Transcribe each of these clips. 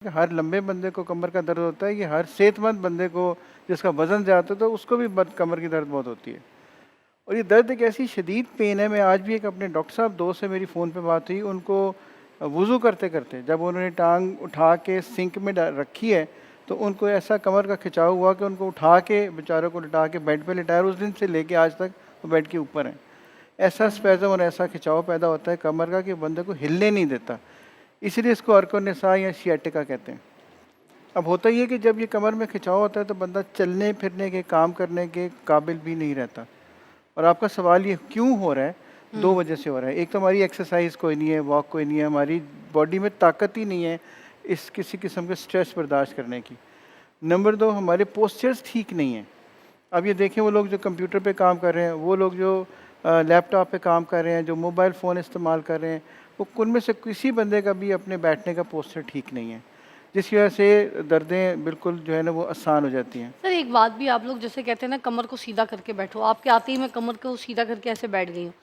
कि हर लंबे बंदे को कमर का दर्द होता है, कि हर सेहतमंद बंदे को जिसका वजन ज़्यादा है तो उसको भी कमर की दर्द बहुत होती है। और ये दर्द एक ऐसी शदीद पेन है। मैं आज भी एक अपने डॉक्टर साहब दोस्त से मेरी फ़ोन पे बात हुई, उनको वज़ू करते करते जब उन्होंने टांग उठा के सिंक में रखी है तो उनको ऐसा कमर का खिंचाव हुआ कि उनको उठा के बेचारों को लिटा के बेड पे लिटाया, उस दिन से लेके आज तक वो बेड के ऊपर हैं। ऐसा स्पैज़म और ऐसा खिंचाव पैदा होता है कमर का कि बंदे को हिलने नहीं देता। इसीलिए इसको अर्कोनिसा या सियाटिका कहते हैं। अब होता ये है कि जब ये कमर में खिंचाव होता है तो बंदा चलने फिरने के, काम करने के काबिल भी नहीं रहता। और आपका सवाल ये क्यों हो रहा है? 2 वजह से हो रहा है। एक तो हमारी एक्सरसाइज कोई नहीं है, वॉक कोई नहीं है, हमारी बॉडी में ताकत ही नहीं है इस किसी किस्म के स्ट्रेस बर्दाश्त करने की। नंबर 2, हमारे पोस्चर्स ठीक नहीं हैं। अब ये देखें, वो लोग जो कंप्यूटर पे काम कर रहे हैं, वो लोग जो लैपटॉप पे काम कर रहे हैं, जो मोबाइल फ़ोन इस्तेमाल कर रहे हैं, वो उनमें से किसी बंदे का भी अपने बैठने का पोस्चर ठीक नहीं है, जिसकी वजह से दर्दें बिल्कुल जो है ना वो आसान हो जाती हैं। सर एक बात भी, आप लोग जैसे कहते हैं ना कमर को सीधा करके बैठो, आपके आते ही मैं कमर को सीधा करके ऐसे बैठ गई हूँ,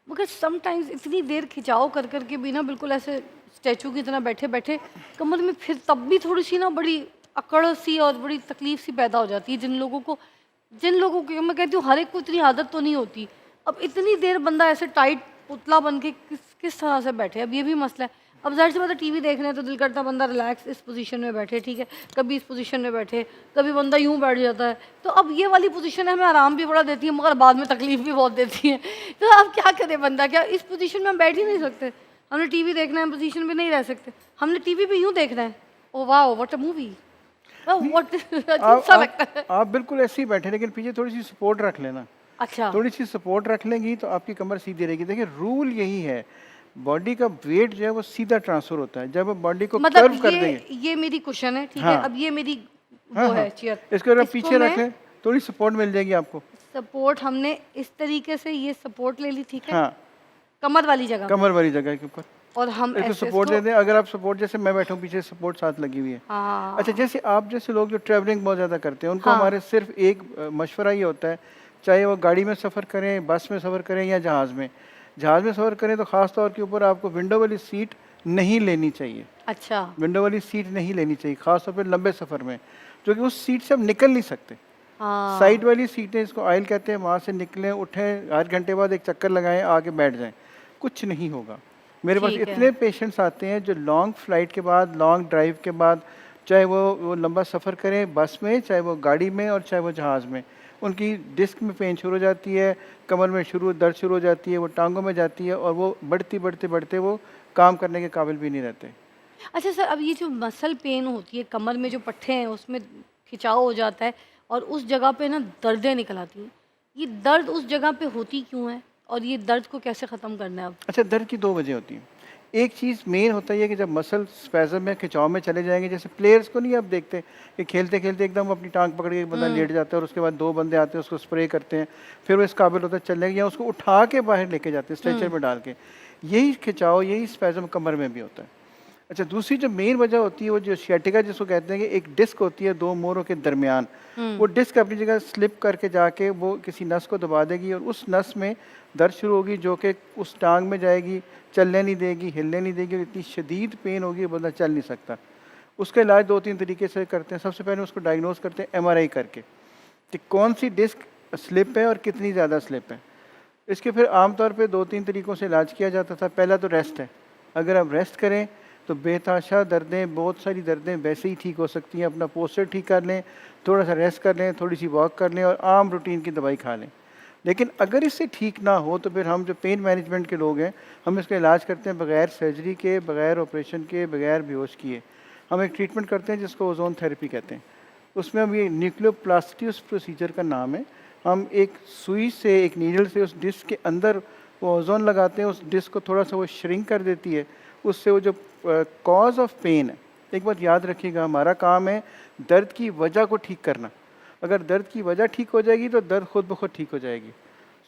मगर समटाइम्स इतनी देर खिंचाव कर करके भी ना बिल्कुल ऐसे स्टैचू की तरह बैठे बैठे कमर में फिर तब भी थोड़ी सी ना बड़ी अकड़ सी और बड़ी तकलीफ सी पैदा हो जाती है। जिन लोगों की मैं कहती हूँ हर एक को इतनी आदत तो नहीं होती। अब इतनी देर बंदा ऐसे टाइट पुतला बन के किस किस तरह से बैठे, अब ये भी मसला है। अब ज़ाहिर सी बात है टीवी देख रहे हैं तो दिल करता है बंदा रिलैक्स इस पोजीशन में बैठे, ठीक है, कभी इस पोजीशन में बैठे, कभी बंदा यूं बैठ जाता है। तो अब ये वाली पोजीशन है हमें आराम भी बड़ा देती है मगर बाद में तकलीफ भी बहुत देती है। तो अब क्या करे बंदा, क्या इस पोजीशन में हम बैठ ही नहीं सकते? हमने टीवी देखना है, पोजीशन में नहीं रह सकते, हमने टीवी पे यूं देखना है। ओ वाह व्हाट अ मूवी, व्हाट अजीब सा लगता है। आप बिल्कुल ऐसे ही बैठे, लेकिन पीछे थोड़ी सी सपोर्ट रख लेना। अच्छा, थोड़ी सी सपोर्ट रख लेंगी तो आपकी कमर सीधी रहेगी। देखिए, रूल यही है, बॉडी का वेट जो है वो सीधा ट्रांसफर होता है। जब आप बॉडी को कर्व मतलब कर देंगे, ये मेरी कुशन है, ठीक है, हाँ अब ये मेरी हाँ वो हाँ, है चेयर, इसको अगर आप इसको पीछे मैं रखें थोड़ी सपोर्ट मिल जाएगी आपको। सपोर्ट हमने इस तरीके से ये सपोर्ट ले ली, ठीक है, हाँ, कमर वाली जगह पे, कमर वाली जगह के ऊपर और हम इसको ऐसे सपोर्ट इसको दे दें। अगर आप सपोर्ट, जैसे मैं बैठा हूँ पीछे सपोर्ट साथ लगी हुई है। अच्छा, हाँ जैसे आप जैसे लोग जो ट्रैवलिंग बहुत ज़्यादा करते हैं, उनको हाँ हमारे सिर्फ एक मशवरा ये होता है, चाहे वो गाड़ी में सफ़र करें, बस में सफ़र करें या जहाज़ में। जहाज़ में सफ़र करें तो ख़ास तौर के ऊपर आपको विंडो वाली सीट नहीं लेनी चाहिए। अच्छा विंडो वाली सीट नहीं लेनी चाहिए, ख़ास तौर पे लंबे सफ़र में, क्योंकि उस सीट से आप निकल नहीं सकते। हाँ साइड वाली सीटें, इसको आइल कहते हैं, वहाँ से निकलें, उठें, आध घंटे बाद एक चक्कर लगाएं, आके बैठ जाएं, कुछ नहीं होगा। मेरे पास ठीक है। इतने पेशेंट्स आते हैं जो लॉन्ग फ्लाइट के बाद, लॉन्ग ड्राइव के बाद, चाहे वो लंबा सफ़र करें बस में, चाहे वो गाड़ी में और चाहे वो जहाज़ में, उनकी डिस्क में पेन शुरू हो जाती है, कमर में दर्द शुरू हो जाती है, वो टांगों में जाती है और वो बढ़ती बढ़ते बढ़ते वो काम करने के काबिल भी नहीं रहते। अच्छा सर, अब ये जो मसल पेन होती है कमर में, जो पट्टे हैं उसमें खिंचाव हो जाता है और उस जगह पे ना दर्दें निकल आती हैं, ये दर्द उस जगह पे होती क्यों है और ये दर्द को कैसे ख़त्म करना है अब? अच्छा, दर्द की 2 वजह होती हैं। एक चीज़ मेन होता ही है कि जब मसल स्पैज़म में, खिंचाव में चले जाएँगे, जैसे प्लेयर्स को नहीं आप देखते कि खेलते-खेलते एकदम अपनी टाँग पकड़ के एक बंदा लेट जाता है और उसके बाद 2 बंदे आते हैं, उसको स्प्रे करते हैं, फिर वो इस काबिल होता है चलने के, या उसको उठा के बाहर लेके जाते हैं स्ट्रेचर में डाल के। यही खिंचाव, यही स्पैज़म कमर में भी होता है। अच्छा, दूसरी जो मेन वजह होती है वो जो सियाटिका जिसको कहते हैं, कि एक डिस्क होती है 2 मोरों के दरमियान। वो डिस्क अपनी जगह स्लिप करके जाके वो किसी नस को दबा देगी और उस नस में दर्द शुरू होगी, जो कि उस टांग में जाएगी, चलने नहीं देगी, हिलने नहीं देगी, और इतनी शदीद पेन होगी बंदा चल नहीं सकता। उसका इलाज 2-3 तरीके से करते हैं। सबसे पहले उसको डायग्नोज करते हैं एमआरआई करके कि कौन सी डिस्क स्लिप है और कितनी ज़्यादा स्लिप है। इसके फिर आमतौर पे 2-3 तरीक़ों से इलाज किया जाता था। पहला तो रेस्ट है। अगर आप रेस्ट करें तो बेतहाशा दर्दें, बहुत सारी दर्दें वैसे ही ठीक हो सकती हैं। अपना पोस्चर ठीक कर लें, थोड़ा सा रेस्ट कर लें, थोड़ी सी वॉक कर लें और आम रूटीन की दवाई खा लें। लेकिन अगर इससे ठीक ना हो तो फिर हम जो पेन मैनेजमेंट के लोग हैं, हम इसका इलाज करते हैं बग़ैर सर्जरी के, बग़ैर ऑपरेशन के, बग़ैर बेहोश किए। हम एक ट्रीटमेंट करते हैं जिसको ओज़ोन थेरेपी कहते हैं। उसमें हम ये न्यूक्लियोप्लास्टी उस प्रोसीजर का नाम है। हम एक सुई से, एक नीडल से उस डिस्क के अंदर वो ओज़ोन लगाते हैं, उस डिस्क को थोड़ा सा वो श्रिंक कर देती है। उससे वो जो कॉज़ ऑफ पेन है, एक बात याद रखिएगा, हमारा काम है दर्द की वजह को ठीक करना। अगर दर्द की वजह ठीक हो जाएगी तो दर्द खुद ब खुद ठीक हो जाएगी।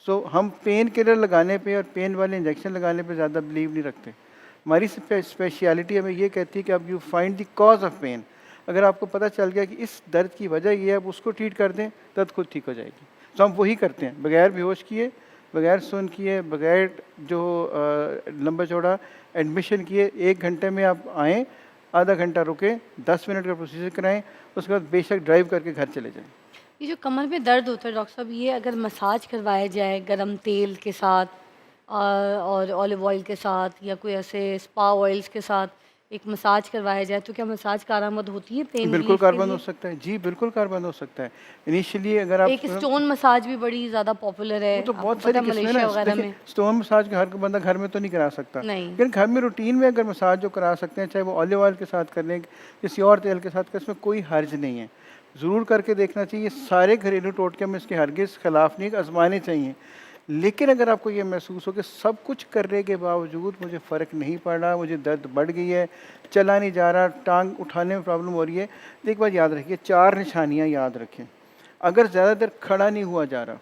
सो हम पेन किलर लगाने पे और पेन वाले इंजेक्शन लगाने पे ज़्यादा बिलीव नहीं रखते। हमारी स्पेशलिटी हमें ये कहती है कि अब you find the cause of pain. अगर आपको पता चल गया कि इस दर्द की वजह ये है, अब उसको ट्रीट कर दें, दर्द खुद ठीक हो जाएगी। तो हम वही करते हैं, बगैर बेहोश किए, बगैर सुन किए, बगैर जो लंबा चौड़ा एडमिशन किए। 1 घंटे में आप आएँ, आधा घंटा रुके, 10 मिनट का प्रोसीजर कराएं, उसके बाद बेशक ड्राइव करके घर चले जाएं। ये जो कमर में दर्द होता है डॉक्टर साहब, ये अगर मसाज करवाया जाए गरम तेल के साथ और ऑलिव ऑयल के साथ या कोई ऐसे स्पा ऑयल्स के साथ एक मसाज करवाया जाए, तो क्या मसाज कारआमद होती है पेन बिल्कुल रिलीफ के कारबंद हो लिए? सकता है जी, बिल्कुल कारबंद हो सकता है। इनिशियली अगर आप एक स्टोन मसाज भी बड़ी ज़्यादा पॉपुलर है, वो तो बहुत आपको सारी पता है किस्में मलेशिया ना, वगैरह देखिए में? स्टोन मसाज का हर कोई बंदा घर में तो नहीं करा सकता, नहीं। लेकिन घर में रूटीन में अगर मसाज जो करा सकते हैं, चाहे वो ऑलिव ऑयल के साथ कर लें, किसी और तेल के साथ करें, इसमें कोई हर्ज नहीं है। ज़रूर करके देखना चाहिए। सारे घरेलू टोटके में इसके हरगिज़ खिलाफ नहीं, आजमाने चाहिए। लेकिन अगर आपको ये महसूस हो कि सब कुछ करने के बावजूद मुझे फ़र्क नहीं पड़ रहा, मुझे दर्द बढ़ गई है, चला नहीं जा रहा, टांग उठाने में प्रॉब्लम हो रही है, तो एक बात याद रखिए, 4 निशानियाँ याद रखें। अगर ज़्यादा देर खड़ा नहीं हुआ जा रहा,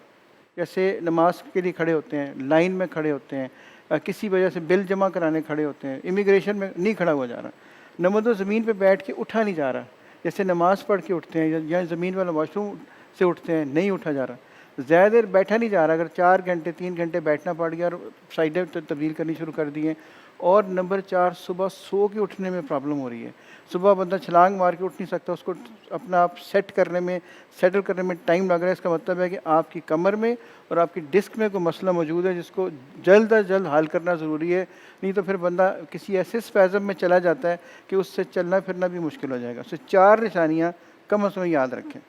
जैसे नमाज के लिए खड़े होते हैं, लाइन में खड़े होते हैं, किसी वजह से बिल जमा कराने खड़े होते हैं, इमिग्रेशन में नहीं खड़ा हुआ जा रहा, नंबर 2 ज़मीन पे बैठ के उठा नहीं जा रहा, जैसे नमाज पढ़ के उठते हैं या ज़मीन वाला वॉशरूम से उठते हैं, नहीं उठा जा रहा, ज़्यादा देर बैठा नहीं जा रहा, अगर 4 घंटे 3 घंटे बैठना पड़ गया और साइडें तब्दील करनी शुरू कर दी हैं, और नंबर 4 सुबह सो के उठने में प्रॉब्लम हो रही है, सुबह बंदा छलांग मार के उठ नहीं सकता, उसको अपना आप सेट करने में, सेटल करने में टाइम लग रहा है। इसका मतलब है कि आपकी कमर में और आपकी डिस्क में कोई मसला मौजूद है, जिसको जल्द अज जल्द हल करना ज़रूरी है। नहीं तो फिर बंदा किसी ऐसे स्पैज़म में चला जाता है कि उससे चलना फिरना भी मुश्किल हो जाएगा। तो 4 निशानियाँ कम से कम याद रखें।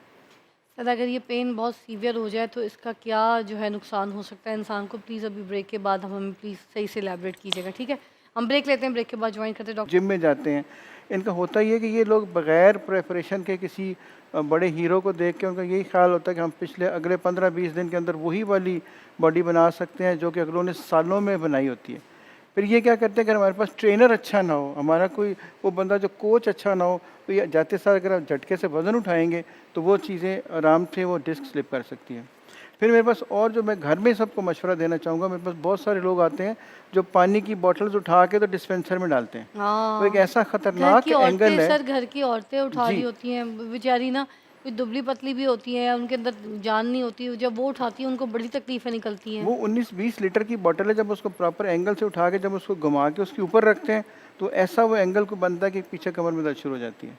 सर अगर ये पेन बहुत सीवियर हो जाए तो इसका क्या जो है नुकसान हो सकता है इंसान को? प्लीज़ अभी ब्रेक के बाद हम हमें प्लीज़ सही से एलैबोरेट कीजिएगा, ठीक है? हम ब्रेक लेते हैं, ब्रेक के बाद ज्वाइन करते हैं डॉक्टर। जिम में जाते हैं, इनका होता ये है कि ये लोग बग़ैर प्रिपरेशन के किसी बड़े हीरो को देख के उनका यही ख़्याल होता है कि हम पिछले अगले 15-20 दिन के अंदर वही वाली बॉडी बना सकते हैं जो कि अगलों ने सालों में बनाई होती है। फिर ये क्या करते हैं, अगर हमारे पास ट्रेनर अच्छा ना हो, हमारा कोई वो बंदा जो कोच अच्छा ना हो, तो ये जाते सार अगर आप झटके से वज़न उठाएँगे तो वो चीज़ें आराम से वो डिस्क स्लिप कर सकती हैं। फिर मेरे पास और जो मैं घर में सबको मशवरा देना चाहूँगा, मेरे पास बहुत सारे लोग आते हैं जो पानी की बॉटल्स उठा के तो डिस्पेंसर में डालते हैं। तो एक हाँ, ऐसा घर ख़तरनाक की एंगल औरतें है। सर, घर की औरतें उठा रही जी, होती हैं बेचारी ना, कोई दुबली पतली भी होती हैं, उनके अंदर जान नहीं होती, जब वो उठाती हैं उनको बड़ी तकलीफ़ें निकलती हैं। वो 19-20 लीटर की बॉटल है, जब उसको प्रॉपर एंगल से उठा के जब उसको घुमा के उसके ऊपर रखते हैं, तो ऐसा वो एंगल को बनता है कि पीछे कमर में दर्द शुरू हो जाती है।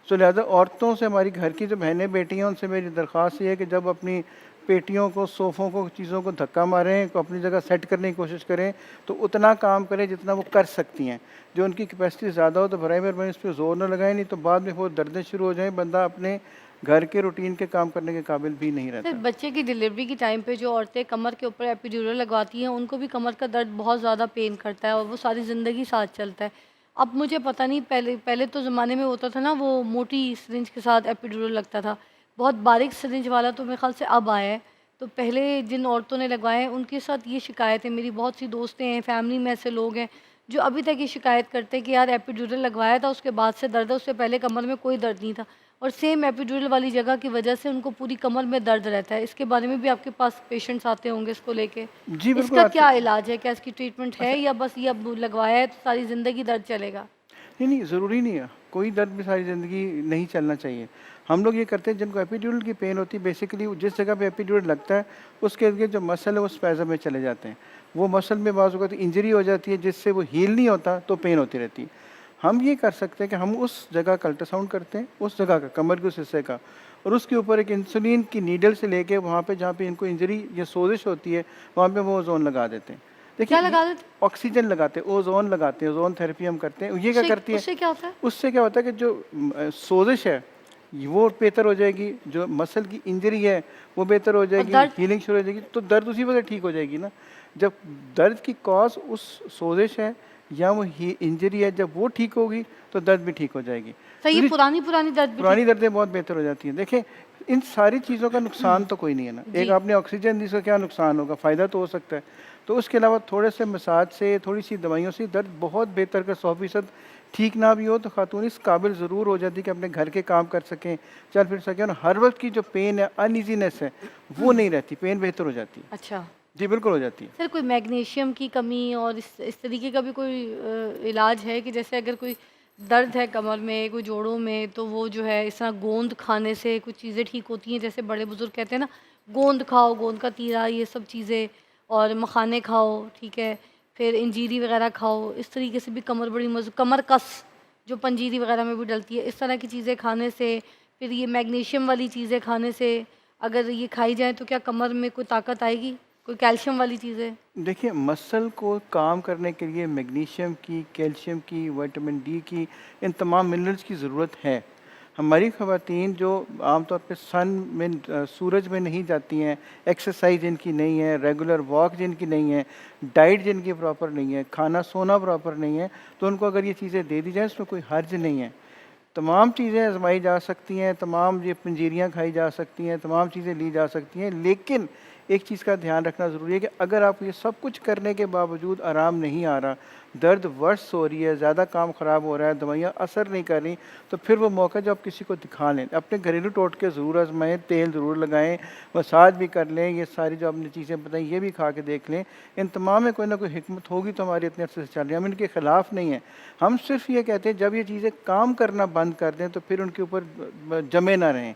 सो लिहाजा औरतों से, हमारी घर की जो बहनें बेटियाँ हैं, उनसे मेरी दरख्वास्त ये है कि जब अपनी पेटियों को, सोफ़ों को, चीज़ों को धक्का मारें, को अपनी जगह सेट करने की कोशिश करें, तो उतना काम करें जितना वो कर सकती हैं। जो उनकी कैपेसिटी ज़्यादा हो तो बराए मेहरबानी इस पे ज़ोर ना लगाएं, नहीं तो बाद में वो दर्दें शुरू हो जाएँ, बंदा अपने घर के रूटीन के काम करने के काबिल भी नहीं सर रहता। बच्चे की डिलीवरी के टाइम पे जो औरतें कमर के ऊपर एपिड्यूरल लगवाती हैं उनको भी कमर का दर्द बहुत ज़्यादा पेन करता है और वो सारी ज़िंदगी साथ चलता है। अब मुझे पता नहीं, पहले पहले तो ज़माने में होता था ना, वो मोटी सिरिंज के साथ एपिड्यूरल लगता था। बहुत बारीक सिरिंज वाला तो मेरे ख़्याल से अब आया है। तो पहले जिन औरतों ने लगवाए हैं उनके साथ ये शिकायत है, मेरी बहुत सी दोस्तें हैं, फैमिली में ऐसे लोग हैं जो अभी तक ये शिकायत करते हैं कि यार एपिड्यूरल लगवाया था, उसके बाद से दर्द है, उससे पहले कमर में कोई दर्द नहीं था। और सेम एपिड्यूरल वाली जगह की वजह से उनको पूरी कमर में दर्द रहता है। इसके बारे में भी आपके पास पेशेंट्स आते होंगे इसको लेके। जी, बिल्कुल इसका आते। क्या इलाज है? क्या इसकी ट्रीटमेंट है अच्छा, या बस ये अब लगवाया है तो सारी ज़िंदगी दर्द चलेगा? नहीं, नहीं, ज़रूरी नहीं है। कोई दर्द भी सारी ज़िंदगी नहीं चलना चाहिए। हम लोग ये करते हैं, जिनको एपिड्यूरल की पेन होती है, बेसिकली जिस जगह पे एपिड्यूरल लगता है, उसके इर्द-गिर्द जो मसल है वो स्पैज़म में चले जाते हैं। वो मसल में बाज़ औक़ात इंजरी हो जाती है, जिससे वो हील नहीं होता, तो पेन होती रहती है। हम ये कर सकते हैं कि हम उस जगह का अल्ट्रासाउंड करते हैं, उस जगह का, कमर के उस हिस्से का, और उसके ऊपर एक इंसुलिन की नीडल से लेके वहाँ पे जहाँ पे इनको इंजरी या सोज़िश होती है, वहाँ पे वो ओज़ोन लगा देते हैं। देखिए क्या ये लगा देते? ऑक्सीजन लगाते हैं, ओज़ोन लगाते हैं, ओज़ोन थेरेपी हम करते हैं। ये क्या उससे करती है, उससे क्या होता है? उससे क्या होता है कि जो सोज़िश है, वो बेहतर हो जाएगी, जो मसल की इंजरी है, वो बेहतर हो और जाएगी, दर्द? हीलिंग शुरू हो जाएगी, तो दर्द उसी वजह ठीक हो जाएगी ना। जब दर्द की कॉज़ उस सोज़िश है या वो ही इंजरी है, जब वो ठीक होगी, तो दर्द भी ठीक हो जाएगी। सर ये दूसरी पुरानी दर्द भी ठीक? पुरानी दर्दें बहुत बेहतर हो जाती हैं। देखें, इन सारी चीज़ों का नुकसान तो कोई नहीं है ना। एक जी। आपने ऑक्सीजन दी, इसका क्या नुकसान होगा? फ़ायदा तो हो सकता है। तो उसके अलावा थोड़े से मसाज से, थोड़ी-सी दवाइयों से दर्द बहुत बेहतर कर 100% ठीक ना भी हो तो खातून इस काबिल ज़रूर हो जाती है कि अपने घर के काम कर सकें, चल फिर सकें, और हर वक़्त की जो पेन है, अनईज़ीनेस है, वो नहीं रहती, पेन बेहतर हो जाती है। अच्छा। जी, बिल्कुल हो जाती है। सर कोई मैग्नीशियम की कमी और इस तरीके का भी कोई इलाज है कि जैसे अगर कोई दर्द है कमर में, कोई जोड़ों में, तो वो जो है इस तरह गोंद खाने से कुछ चीज़ें ठीक होती हैं? जैसे बड़े बुजुर्ग कहते हैं ना, गोंद खाओ, गोंद का तीरा, ये सब चीज़ें, और मखाने खाओ, ठीक है, फिर इंजीरी वगैरह खाओ, इस तरीके से भी कमर बड़ी कमर कस जो पंजीरी वगैरह में भी डलती है, इस तरह की चीज़ें खाने से, फिर ये मैग्नीशियम वाली चीज़ें खाने से, अगर ये खाई जाए तो क्या कमर में कोई ताकत आएगी? कोई कैल्शियम वाली चीज़ें? देखिए, मसल को काम करने के लिए मैग्नीशियम की, कैल्शियम की, विटामिन डी की, इन तमाम मिनरल्स की ज़रूरत है। हमारी ख़वातीन जो आमतौर पे सन में सूरज में नहीं जाती हैं, एक्सरसाइज जिनकी नहीं है, रेगुलर वॉक जिनकी नहीं है, डाइट जिनकी प्रॉपर नहीं है, खाना सोना प्रॉपर नहीं है, तो उनको अगर ये चीज़ें दे दी जाएँ, इसमें कोई हर्ज नहीं है। तमाम चीज़ें आज़माई जा सकती हैं, तमाम ये पंजीरियाँ खाई जा सकती हैं, तमाम चीज़ें ली जा सकती हैं, लेकिन एक चीज़ का ध्यान रखना ज़रूरी है कि अगर आपको ये सब कुछ करने के बावजूद आराम नहीं आ रहा, दर्द वर्स हो रही है, ज़्यादा काम ख़राब हो रहा है, दवाइयाँ असर नहीं कर रही, तो फिर वो मौका है जब आप किसी को दिखा लें। अपने घरेलू टोटके ज़रूर आज़माएँ, तेल ज़रूर लगाएँ, मसाज भी कर लें, ये सारी जो आपने चीज़ें बताई ये भी खा के देख लें। इन तमाम में कोई ना कोई हिकमत होगी तो हमारी इतने अरसे से चल रही है। हम इनके ख़िलाफ़ नहीं हैं। हम सिर्फ़ ये कहते हैं जब ये चीज़ें काम करना बंद कर दें तो फिर उनके ऊपर जमे ना रहें।